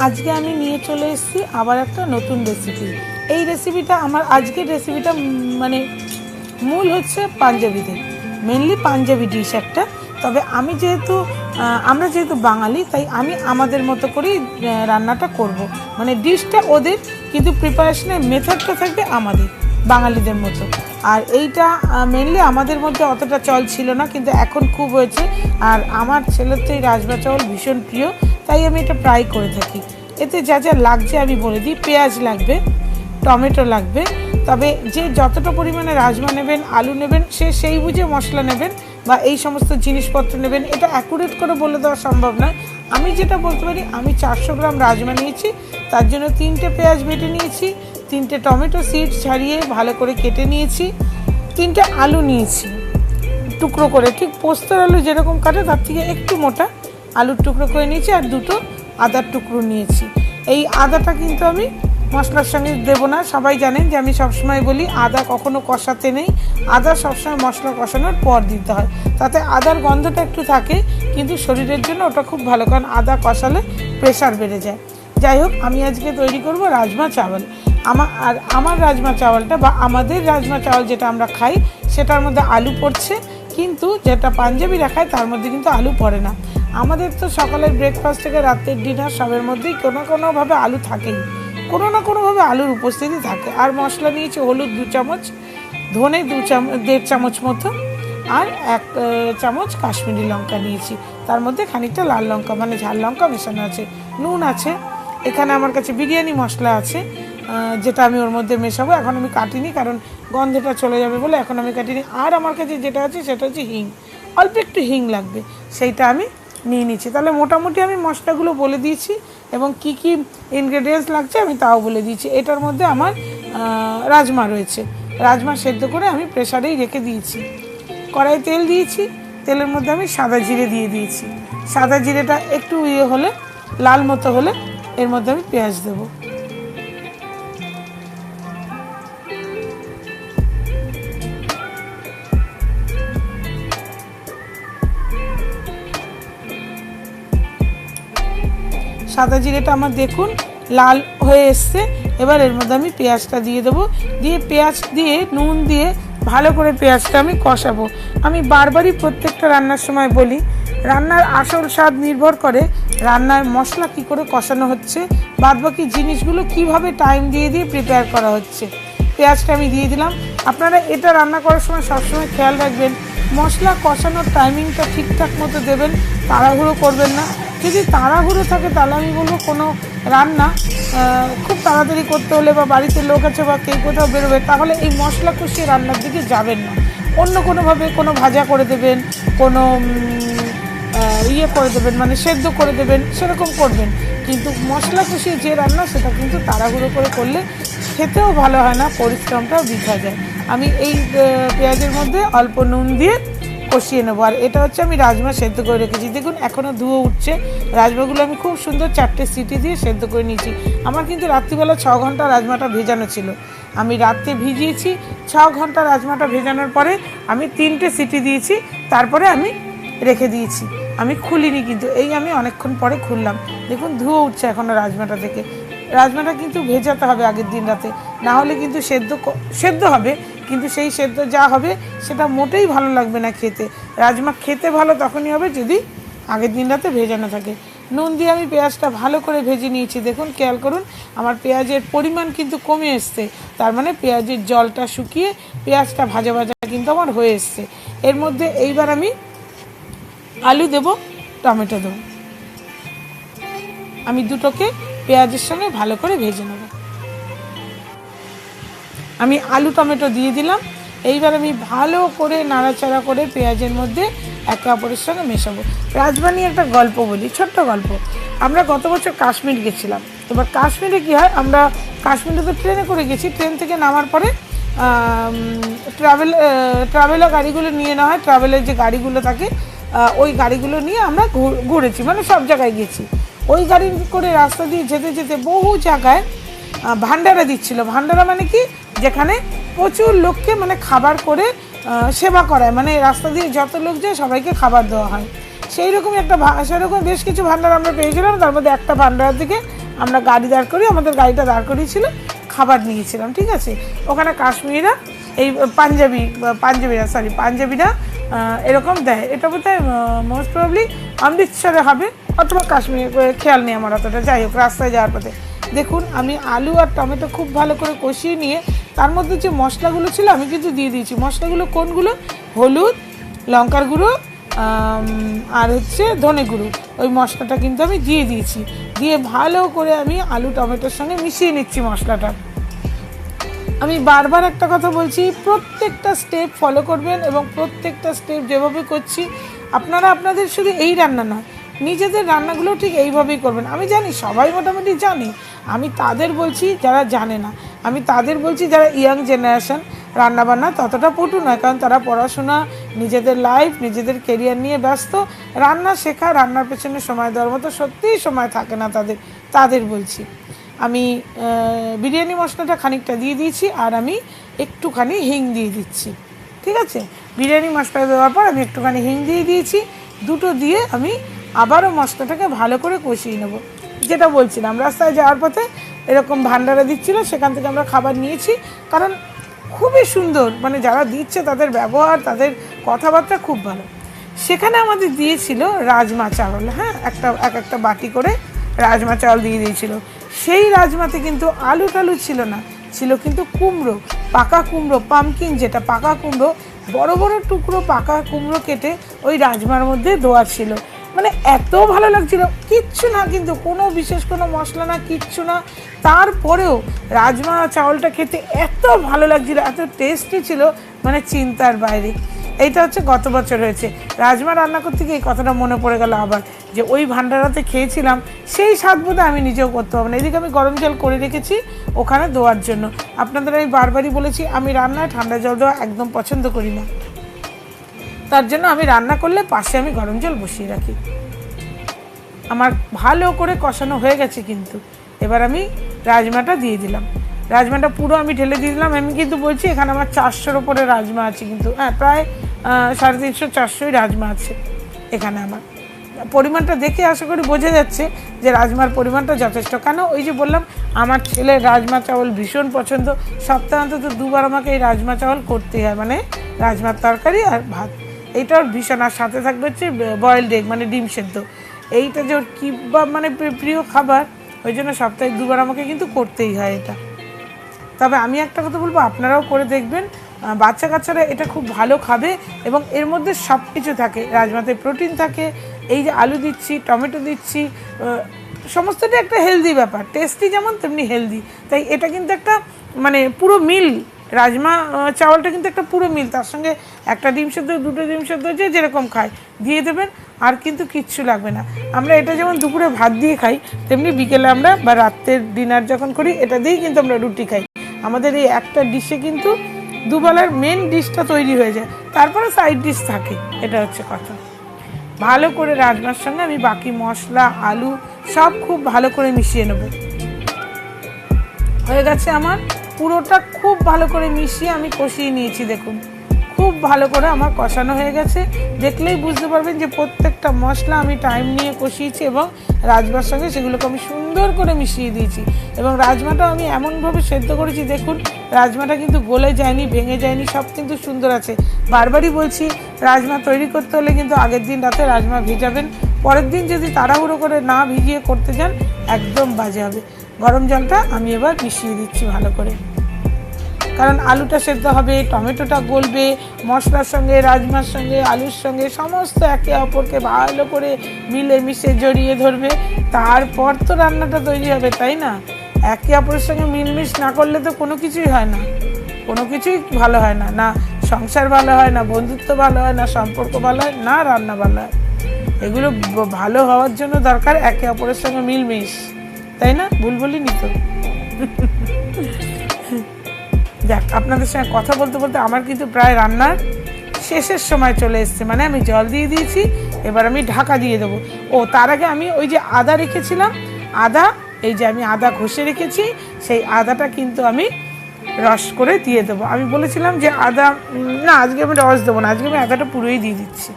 আজকে আমি নিয়ে চলে এসেছি আবার একটা নতুন রেসিপি। এই রেসিপিটা আমার আজকের রেসিপিটা মানে মূল হচ্ছে পাঞ্জাবিদের, মেনলি পাঞ্জাবি ডিশ একটা। তবে আমি আমরা যেহেতু বাঙালি, তাই আমি আমাদের মতো করেই রান্নাটা করব। মানে ডিশটা ওদের, কিন্তু প্রিপারেশনের মেথডটা থাকবে আমাদের বাঙালিদের মতো। আর এইটা মেনলি আমাদের মধ্যে অতটা চল ছিল না, কিন্তু এখন খুব হয়েছে। আর আমার ছেলের তো এই রাজমা চাওয়াল ভীষণ প্রিয়, তাই আমি এটা প্রায় করে থাকি। এতে যা যা লাগছে আমি বলে দিই। পেঁয়াজ লাগবে, টমেটো লাগবে। তবে যে যতটা পরিমাণে রাজমা নেবেন, আলু নেবেন, সেই বুঝে মশলা নেবেন বা এই সমস্ত জিনিসপত্র নেবেন। এটা অ্যাকুরেট করে বলে দেওয়া সম্ভব নয়। আমি যেটা বলতে পারি, আমি 400 গ্রাম রাজমা নিয়েছি, তার জন্য 3টে পেঁয়াজ বেটে নিয়েছি, 3টে টমেটো সিড ছাড়িয়ে ভালো করে কেটে নিয়েছি, 3টে আলু নিয়েছি টুকরো করে, ঠিক পোস্তর আলু যেরকম কাটে তার থেকে একটু মোটা আলুর টুকরো করে নিয়েছি। আর 2টো আদার টুকরো নিয়েছি। এই আদাটা কিন্তু আমি মশলার সঙ্গে দেবো না। সবাই জানেন যে আমি সবসময় বলি আদা কখনো কষাতে নেই, আদা সবসময় মশলা কষানোর পর দিতে হয়। তাতে আদার গন্ধটা একটু থাকে, কিন্তু শরীরের জন্য ওটা খুব ভালো, কারণ আদা কষালে প্রেশার বেড়ে যায়। যাই হোক, আমি আজকে তৈরি করব রাজমা চাওয়াল। আমার রাজমা চাওয়ালটা বা আমাদের রাজমা চাওয়াল যেটা আমরা খাই, সেটার মধ্যে আলু পড়ছে, কিন্তু যেটা পাঞ্জাবিরা খায় তার মধ্যে কিন্তু আলু পড়ে না। আমাদের তো সকালের ব্রেকফাস্ট থেকে রাতের ডিনার সবের মধ্যেই কোনোভাবে আলু থাকেই, কোনো না কোনোভাবে আলুর উপস্থিতি থাকে। আর মশলা নিয়েছি হলুদ 2 চামচ, ধনে 1.5 চামচ মতো, আর 1 চামচ কাশ্মীরি লঙ্কা নিয়েছি। তার মধ্যে খানিকটা লাল লঙ্কা মানে ঝাল লঙ্কা মেশানো আছে, নুন আছে। এখানে আমার কাছে বিরিয়ানি মশলা আছে, যেটা আমি ওর মধ্যে মেশাবো। এখন আমি কাটিনি, কারণ গন্ধটা চলে যাবে বলে এখন আমি কাটিনি। আর আমার কাছে যেটা আছে সেটা হচ্ছে হিং, অল্প একটু হিং লাগবে, সেইটা আমি নিয়ে নিচ্ছি। তাহলে মোটামুটি আমি মশলাগুলো বলে দিয়েছি এবং কি কি ইনগ্রেডিয়েন্টস লাগছে আমি তাও বলে দিয়েছি। এটার মধ্যে আমার রাজমা রয়েছে, রাজমা সেদ্ধ করে আমি প্রেসারেই রেখে দিয়েছি। কড়াই তেল দিয়েছি, তেলের মধ্যে আমি সাদা জিরে দিয়ে দিয়েছি। সাদা জিরেটা একটু হলে, লাল মতো হলে, এর মধ্যে আমি পেঁয়াজ দেবো। সাদা জিরেটা আমার দেখুন লাল হয়ে এসছে। এবার এর মধ্যে আমি পেঁয়াজটা দিয়ে দেবো। পেঁয়াজ দিয়ে নুন দিয়ে ভালো করে পেঁয়াজটা আমি কষাবো। আমি বারবারই প্রত্যেকটা রান্নার সময় বলি, রান্নার আসল স্বাদ নির্ভর করে রান্নার মশলা কী করে কষানো হচ্ছে, বাদবাকি জিনিসগুলো কিভাবে টাইম দিয়ে প্রিপেয়ার করা হচ্ছে। পেঁয়াজটা আমি দিয়ে দিলাম। আপনারা এটা রান্না করার সময় সবসময় খেয়াল রাখবেন, মশলা কষানোর টাইমিংটা ঠিকঠাক মতো দেবেন, তাড়াহুড়ো করবেন না। যদি তাড়াহুড়ো থাকে তাহলে আমি বলবো কোনো রান্না খুব তাড়াতাড়ি করতে হলে, বা বাড়িতে লোক আছে বা কেউ কোথাও বেরোবে, তাহলে এই মশলা কষিয়ে রান্নার দিকে যাবেন না। অন্য কোনোভাবে কোনো ভাজা করে দেবেন, কোনো করে দেবেন, মানে সেদ্ধ করে দেবেন, সেরকম করবেন। কিন্তু মশলা কষিয়ে যে রান্না, সেটা কিন্তু তাড়াহুড়ো করে করলে খেতেও ভালো হয় না, পরিশ্রমটাও বৃথা যায়। আমি এই পেঁয়াজের মধ্যে অল্প নুন দিয়ে কষিয়ে নেবো। আর এটা হচ্ছে আমি রাজমা সেদ্ধ করে রেখেছি, দেখুন এখনও ধুয়ো উঠছে। রাজমাগুলো আমি খুব সুন্দর 4টে সিটি দিয়ে সেদ্ধ করে নিয়েছি। আমার কিন্তু রাত্রিবেলা 6 ঘন্টা রাজমাটা ভেজানো ছিল। আমি রাত্রে ভিজিয়েছি, 6 ঘন্টা রাজমাটা ভেজানোর পরে আমি 3টে সিটি দিয়েছি, তারপরে আমি রেখে দিয়েছি। আমি খুলিনি, কিন্তু আমি অনেকক্ষণ পরে খুললাম। দেখুন ধুয়ো উঠছে এখনও রাজমাটা থেকে। রাজমাটা কিন্তু ভেজাতে হবে আগের দিন রাতে, না হলে কিন্তু সেদ্ধ হবে, কিন্তু সেই সেদ্ধ যা হবে সেটা মোটেই ভালো লাগবে না খেতে। রাজমা খেতে ভালো তখনই হবে যদি আগের দিন রাতে ভেজানো থাকে। নুন দিয়ে আমি পেঁয়াজটা ভালো করে ভেজে নিয়েছি। দেখুন খেয়াল করুন, আমার পেঁয়াজের পরিমাণ কিন্তু কমে এসছে, তার মানে পেঁয়াজের জলটা শুকিয়ে পেঁয়াজটা ভাজা ভাজা কিন্তু আমার হয়ে এসছে। এর মধ্যে এইবার আমি আলু দেব, টমেটো দেবো। আমি দুটোকে পেঁয়াজের সঙ্গে ভালো করে ভেজে নেব। আমি আলু টমেটো দিয়ে দিলাম। এইবার আমি ভালো করে নাড়াচাড়া করে পেঁয়াজের মধ্যে একে অপরের সঙ্গে মেশাবো। রাজমা নিয়ে একটা গল্প বলি, ছোট্ট গল্প। আমরা গত বছর কাশ্মীর গেছিলাম। এবার কাশ্মীরে কী হয়, আমরা কাশ্মীরে তো ট্রেনে করে গেছি। ট্রেন থেকে নামার পরে ট্রাভেলার গাড়িগুলো নিয়ে নেওয়া হয়। ট্রাভেলের যে গাড়িগুলো থাকে, ওই গাড়িগুলো নিয়ে আমরা ঘুরেছি, মানে সব জায়গায় গেছি। ওই গাড়ি করে রাস্তা দিয়ে যেতে যেতে বহু জায়গায় ভান্ডারা দিচ্ছিল। ভান্ডারা মানে কি, যেখানে প্রচুর লোককে মানে খাবার করে সেবা করায়, মানে রাস্তা দিয়ে যত লোক যায় সবাইকে খাবার দেওয়া হয়। সেই রকম সেরকম বেশ কিছু ভান্ডার আমরা পেয়েছিলাম। তার মধ্যে একটা ভান্ডার থেকে আমরা গাড়ি দাঁড় করি, আমাদের গাড়িটা দাঁড় করিয়েছিল, খাবার নিয়েছিলাম, ঠিক আছে। ওখানে কাশ্মীরিরা এই পাঞ্জাবিরা এরকম দেয়। এটা বোধহয় মোস্ট প্রবাবলি অমৃতসরে হবে অথবা কাশ্মীর, খেয়াল নেই আমার অতটা। যাই হোক, রাস্তায় যাওয়ার পথে দেখুন আমি আলু আর টমেটো খুব ভালো করে কষিয়ে নিয়ে তার মধ্যে যে মশলাগুলো ছিল আমি কিন্তু দিয়ে দিয়েছি। মশলাগুলো কোনগুলো? হলুদ, লঙ্কার গুঁড়ো আর হচ্ছে ধনে গুঁড়ো, ওই মশলাটা কিন্তু আমি দিয়ে দিয়েছি। দিয়ে ভালো করে আমি আলু টমেটোর সঙ্গে মিশিয়ে নিচ্ছি মশলাটা। আমি বারবার একটা কথা বলছি, প্রত্যেকটা স্টেপ ফলো করবেন এবং প্রত্যেকটা স্টেপ যেভাবে করছি আপনারা আপনাদের শুধু এই রান্না নয়, নিজেদের রান্নাগুলো ঠিক এইভাবেই করবেন। আমি জানি সবাই মোটামুটি জানে, আমি তাদের বলছি যারা জানে না, আমি তাদের বলছি যারা ইয়াং জেনারেশন, রান্নাবান্না ততটা পটু নয়, কারণ তারা পড়াশোনা, নিজেদের লাইফ, নিজেদের কেরিয়ার নিয়ে ব্যস্ত। রান্না শেখা, রান্নার পেছনে সময় দেওয়ার মতো সত্যিই সময় থাকে না তাদের বলছি। আমি বিরিয়ানি মশলাটা খানিকটা দিয়ে দিয়েছি আর আমি একটুখানি হিং দিয়ে দিচ্ছি, ঠিক আছে। বিরিয়ানি মশলা দেওয়ার পর আমি একটুখানি হিং দিয়ে দিয়েছি, দুটো দিয়ে আমি আবারও মশলাটাকে ভালো করে কষিয়ে নেব। যেটা বলছিলাম, রাস্তায় যাওয়ার পথে এরকম ভান্ডারা দিচ্ছিল, সেখান থেকে আমরা খাবার নিয়েছি, কারণ খুবই সুন্দর, মানে যারা দিচ্ছে তাদের ব্যবহার, তাদের কথাবার্তা খুব ভালো। সেখানে আমাদের দিয়েছিল রাজমা চাওয়াল, হ্যাঁ, একটা বাটি করে রাজমা চাওয়াল দিয়ে দিয়েছিল। সেই রাজমাতে কিন্তু আলু টালু ছিল না, ছিল কিন্তু কুমড়ো, পাকা কুমড়ো, পামকিন যেটা পাকা কুমড়ো, বড় বড় টুকরো পাকা কুমড়ো কেটে ওই রাজমার মধ্যে দেওয়া ছিল। মানে এত ভালো লাগছিল, কিচ্ছু না কিন্তু, কোনো বিশেষ কোনো মশলা না, কিচ্ছু না, তারপরেও রাজমা চাওয়ালটা খেতে এত ভালো লাগছিল, এত টেস্টি ছিল, মানে চিন্তার বাইরে। এইটা হচ্ছে গত বছর হয়েছে। রাজমা রান্না করতে গিয়ে এই কথাটা মনে পড়ে গেল আবার, যে ওই ভান্ডারাতে খেয়েছিলাম, সেই স্বাদ বোধহয় আমি নিজেও করতে পারবো না। এদিকে আমি গরম জল করে রেখেছি ওখানে দেওয়ার জন্য। আপনাদের আমি বারবারই বলেছি আমি রান্নায় ঠান্ডা জল দেওয়া একদম পছন্দ করি না, তার জন্য আমি রান্না করলে পাশে আমি গরম জল বসিয়ে রাখি। আমার ভালো করে কষানো হয়ে গেছে কিন্তু, এবার আমি রাজমাটা দিয়ে দিলাম। রাজমাটা পুরো আমি ঢেলে দিয়ে দিলাম। আমি কিন্তু বলছি এখানে আমার 400-র ওপরে রাজমা আছে কিন্তু, হ্যাঁ, প্রায় 350-400ই রাজমা আছে এখানে। আমার পরিমাণটা দেখে আশা করি বোঝা যাচ্ছে যে রাজমার পরিমাণটা যথেষ্ট। কেন, ওই যে বললাম আমার ছেলের রাজমা চাওয়াল ভীষণ পছন্দ, সপ্তাহে অন্তত 2বার আমাকে এই রাজমা চাওয়াল করতেই হয়, মানে রাজমার তরকারি আর ভাত, এইটা ওর ভীষণ। আর সাথে থাকবে হচ্ছে বয়েলড এগ, মানে ডিম সেদ্ধ। এইটা যে ওর কী মানে প্রিয় খাবার, ওই জন্য সপ্তাহে 2বার আমাকে কিন্তু করতেই হয় এটা। তবে আমি একটা কথা বলবো, আপনারাও করে দেখবেন, বাচ্চা কাচ্চারা এটা খুব ভালো খাবে এবং এর মধ্যে সব কিছু থাকে। রাজমাতে প্রোটিন থাকে, এই যে আলু দিচ্ছি, টমেটো দিচ্ছি, সমস্তটা একটা হেলদি ব্যাপার, টেস্টি যেমন তেমনি হেলদি। তাই এটা কিন্তু একটা মানে পুরো মিল, রাজমা চাওয়ালটা কিন্তু একটা পুরো মিল। তার সঙ্গে একটা ডিম সেদ্ধ, 2টো ডিম সেদ্ধ যে যেরকম খায় দিয়ে দেবেন, আর কিন্তু কিচ্ছু লাগবে না। আমরা এটা যেমন দুপুরে ভাত দিয়ে খাই, তেমনি বিকেলে আমরা বা রাত্রের ডিনার যখন করি এটা দিয়েই কিন্তু আমরা রুটি খাই। আমাদের এই একটা ডিশে কিন্তু দুবেলার মেন ডিশটা তৈরি হয়ে যায়, তারপরে সাইড ডিশ থাকে, এটা হচ্ছে কথা। ভালো করে রাজমার সঙ্গে আমি বাকি মশলা, আলু সব খুব ভালো করে মিশিয়ে নেব। হয়ে গেছে আমার পুরোটা খুব ভালো করে মিশিয়ে আমি কষিয়ে নিয়েছি। দেখুন খুব ভালো করে আমার কষানো হয়ে গেছে, দেখলেই বুঝতে পারবেন যে প্রত্যেকটা মশলা আমি টাইম নিয়ে কষিয়েছি এবং রাজমার সঙ্গে সেগুলোকে আমি সুন্দর করে মিশিয়ে দিয়েছি। এবং রাজমাটা আমি এমনভাবে সেদ্ধ করেছি, দেখুন রাজমাটা কিন্তু গলে যায়নি, ভেঙে যায়নি, সব কিন্তু সুন্দর আছে। বারবারই বলছি, রাজমা তৈরি করতে হলে কিন্তু আগের দিন রাতে রাজমা ভিজাবেন, পরের দিন যদি তাড়াহুড়ো করে না ভিজিয়ে করতে যান একদম বাজে হবে। গরম জলটা আমি এবার মিশিয়ে দিচ্ছি ভালো করে, কারণ আলুটা সেদ্ধ হবে, টমেটোটা গলবে, মশলার সঙ্গে, রাজমার সঙ্গে, আলুর সঙ্গে সমস্ত একে অপরকে ভালো করে মিলে মিশে জড়িয়ে ধরবে, তারপর তো রান্নাটা তৈরি হবে, তাই না? একে অপরের সঙ্গে মিলমিশ না করলে তো কোনো কিছুই হয় না, কোনো কিছুই ভালো হয় না, না সংসার ভালো হয়, না বন্ধুত্ব ভালো হয়, না সম্পর্ক ভালো হয়, না রান্না ভালো হয়। এগুলো ভালো হওয়ার জন্য দরকার একে অপরের সঙ্গে মিলমিশ, তাই না? ভুল বলিনি তো? যাক, আপনাদের সঙ্গে কথা বলতে বলতে আমার কিন্তু প্রায় রান্নার শেষের সময় চলে এসছে। মানে আমি জল দিয়ে দিয়েছি, এবার আমি ঢাকা দিয়ে দেবো। ও তার আগে আমি ওই যে আদা রেখেছিলাম, আদা, এই যে আমি আদা ঘষে রেখেছি, সেই আদাটা কিন্তু আমি রস করে দিয়ে দেবো। আমি বলেছিলাম যে আদা না, আজকে আমি রস দেবো না, আজকে আমি আদাটা পুরোই দিয়ে দিচ্ছি,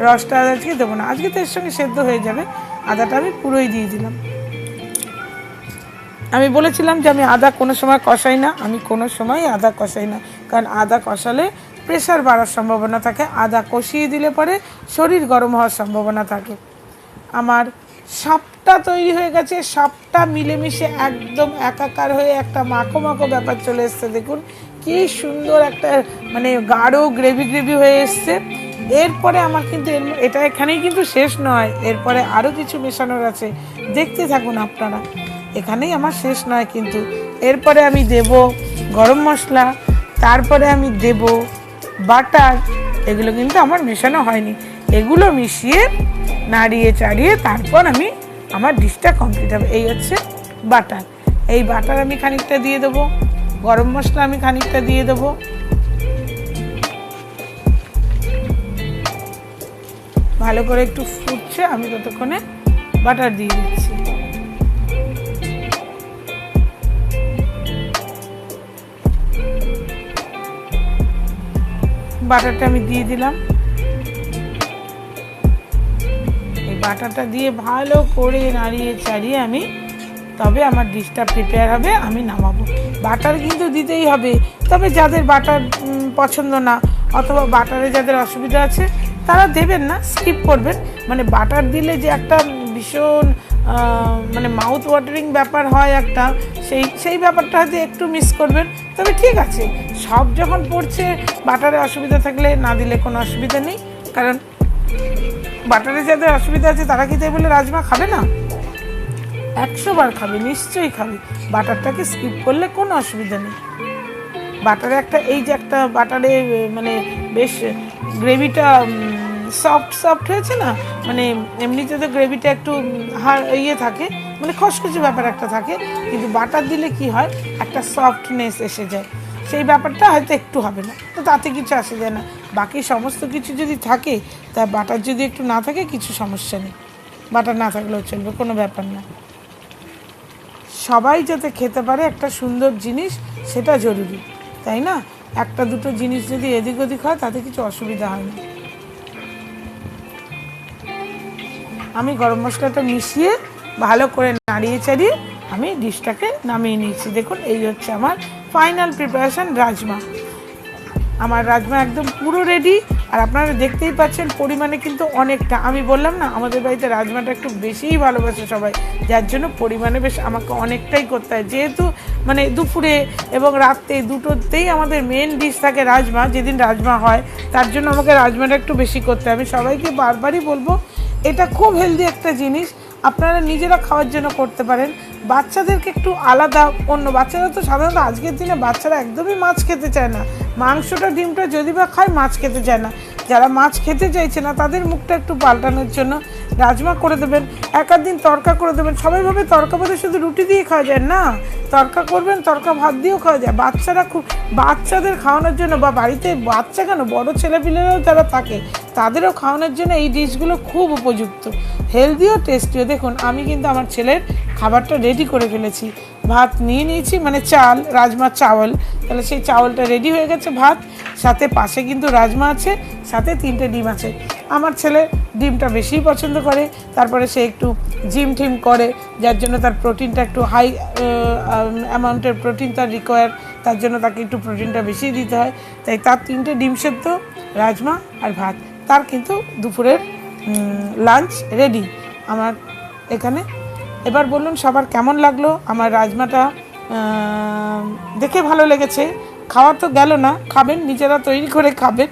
রসটা আজকে দেবো না, আজকে তো এর সঙ্গে সেদ্ধ হয়ে যাবে। আদাটা আমি পুরোই দিয়ে দিলাম। আমি বলেছিলাম যে আমি আদা কোনো সময় কষাই না, আমি কোনো সময় আদা কষাই না, কারণ আদা কষালে প্রেশার বাড়ার সম্ভাবনা থাকে, আদা কষিয়ে দিলে পরে শরীর গরম হওয়ার সম্ভাবনা থাকে। আমার সবটা তৈরি হয়ে গেছে, সবটা মিলেমিশে একদম একাকার হয়ে একটা মাখো মাখো ব্যাপার চলে এসছে। দেখুন কি সুন্দর একটা মানে গাঢ় গ্রেভি হয়ে এসছে। এরপরে আমার কিন্তু এটা এখানেই কিন্তু শেষ নয়, এরপরে আরও কিছু মেশানোর আছে, দেখতে থাকুন আপনারা। এখানেই আমার শেষ নয় কিন্তু, এরপরে আমি দেব গরম মশলা, তারপরে আমি দেব বাটার। এগুলো কিন্তু আমার মেশানো হয়নি, এগুলো মিশিয়ে নাড়িয়ে চাড়িয়ে তারপর আমি আমার ডিশটা কমপ্লিট হবে। এই হচ্ছে বাটার, এই বাটার আমি খানিকটা দিয়ে দেবো, গরম মশলা আমি খানিকটা দিয়ে দেবো, ভালো করে একটু ফুটছে, আমি ততক্ষণে বাটার দিয়ে দিচ্ছি। বাটারটা আমি দিয়ে দিলাম, এই বাটারটা দিয়ে ভালো করে নাড়িয়ে চাড়িয়ে আমি তবে আমার ডিশটা প্রিপেয়ার হবে, আমি নামাবো। বাটার কিন্তু দিতেই হবে, তবে যাদের বাটার পছন্দ না অথবা বাটারে যাদের অসুবিধা আছে তারা দেবেন না, স্কিপ করবেন। মানে বাটার দিলে যে একটা ভীষণ মানে মাউথ ওয়াটারিং ব্যাপার হয় একটা, সেই ব্যাপারটা হয়তো একটু মিস করবেন। তবে ঠিক আছে, সব যখন পড়ছে বাটারে অসুবিধা থাকলে না দিলে কোনো অসুবিধা নেই, কারণ বাটারে যাদের অসুবিধা আছে তারা কি তাই বলে রাজমা খাবে না? 100 বার খাবে, নিশ্চয়ই খাবে। বাটারটাকে স্কিপ করলে কোনো অসুবিধা নেই। বাটারে একটা এই যে একটা বাটারে মানে বেশ গ্রেভিটা সফট হয়েছে না, মানে এমনিতে তো গ্রেভিটা একটু থাকে, মানে খসখসে ব্যাপার একটা থাকে, কিন্তু বাটার দিলে কি হয় একটা সফটনেস এসে যায়, সেই ব্যাপারটা হয়তো একটু হবে না, তো তাতে কিছু আসে যায় না। বাকি সমস্ত কিছু যদি থাকে, তা বাটার যদি একটু না থাকে কিছু সমস্যা নেই, বাটার না থাকলেও চলবে, কোনো ব্যাপার না। সবাই যাতে খেতে পারে একটা সুন্দর জিনিস, সেটা জরুরি, তাই না? একটা দুটো জিনিস যদি এদিক ওদিক হয় তাতে কিছু অসুবিধা হয় না। আমি গরম মশলাটা মিশিয়ে ভালো করে নাড়িয়ে চাড়িয়ে আমি ডিশটাকে নামিয়ে নিয়েছি। দেখুন এই হচ্ছে আমার ফাইনাল প্রিপারেশান রাজমা। আমার রাজমা একদম পুরো রেডি, আর আপনারা দেখতেই পাচ্ছেন পরিমাণে কিন্তু অনেকটা। আমি বললাম না আমাদের বাড়িতে রাজমাটা একটু বেশিই ভালোবাসে সবাই, যার জন্য পরিমাণে বেশ আমাকে অনেকটাই করতে হয়, যেহেতু মানে দুপুরে এবং রাত্রে দুটোতেই আমাদের মেন ডিশ থাকে রাজমা। যেদিন রাজমা হয় তার জন্য আমাকে রাজমাটা একটু বেশি করতে হয়। আমি সবাইকে বারবারই বলবো এটা খুব হেলদি একটা জিনিস, আপনারা নিজেরা খাওয়ার জন্য করতে পারেন। বাচ্চাদেরকে একটু আলাদা, অন্য বাচ্চারা তো সাধারণত আজকের দিনে বাচ্চারা একদমই মাছ খেতে চায় না, মাংসটা ডিমটা যদি বা খায় মাছ খেতে চায় না। যারা মাছ খেতে চাইছে না তাদের মুখটা একটু পাল্টানোর জন্য রাজমা করে দেবেন, এক দিন তড়কা করে দেবেন। সবাই ভাবে তড়কা ভাতে শুধু রুটি দিয়ে খাওয়া যায়, না, তড়কা করবেন, তড়কা ভাত দিয়েও খাওয়া যায়। বাচ্চাদের খাওয়ানোর জন্য, বা বাড়িতে বাচ্চা কেন বড় ছেলেপিলেরাও যারা থাকে তাদেরও খাওয়ানোর জন্য এই ডিশগুলো খুব উপযুক্ত, হেলদিও টেস্টিও। দেখুন আমি কিন্তু আমার ছেলের খাবারটা রেডি করে ফেলেছি, ভাত নিয়ে নিয়েছি, মানে চাল, রাজমার চাওয়াল, তাহলে সেই চাওয়ালটা রেডি হয়ে গেছে, ভাত সাথে, পাশে কিন্তু রাজমা আছে, সাথে 3টে ডিম আছে। আমার ছেলে ডিমটা বেশিই পছন্দ করে, তারপরে সে একটু জিম টিম করে, যার জন্য তার প্রোটিনটা একটু হাই অ্যামাউন্টের প্রোটিন তার রিকোয়ার, তার জন্য তাকে একটু প্রোটিনটা বেশি দিতে হয়, তাই তার 3টে ডিম সেদ্ধ, রাজমা আর ভাত, তার কিন্তু দুপুরের লাঞ্চ রেডি আমার এখানে। এবার বলুন সবার কেমন লাগলো আমার রাজমাটা? দেখে ভালো লেগেছে, খাওয়া তো গেল না, খাবেন, নিজেরা তৈরি করে খাবেন।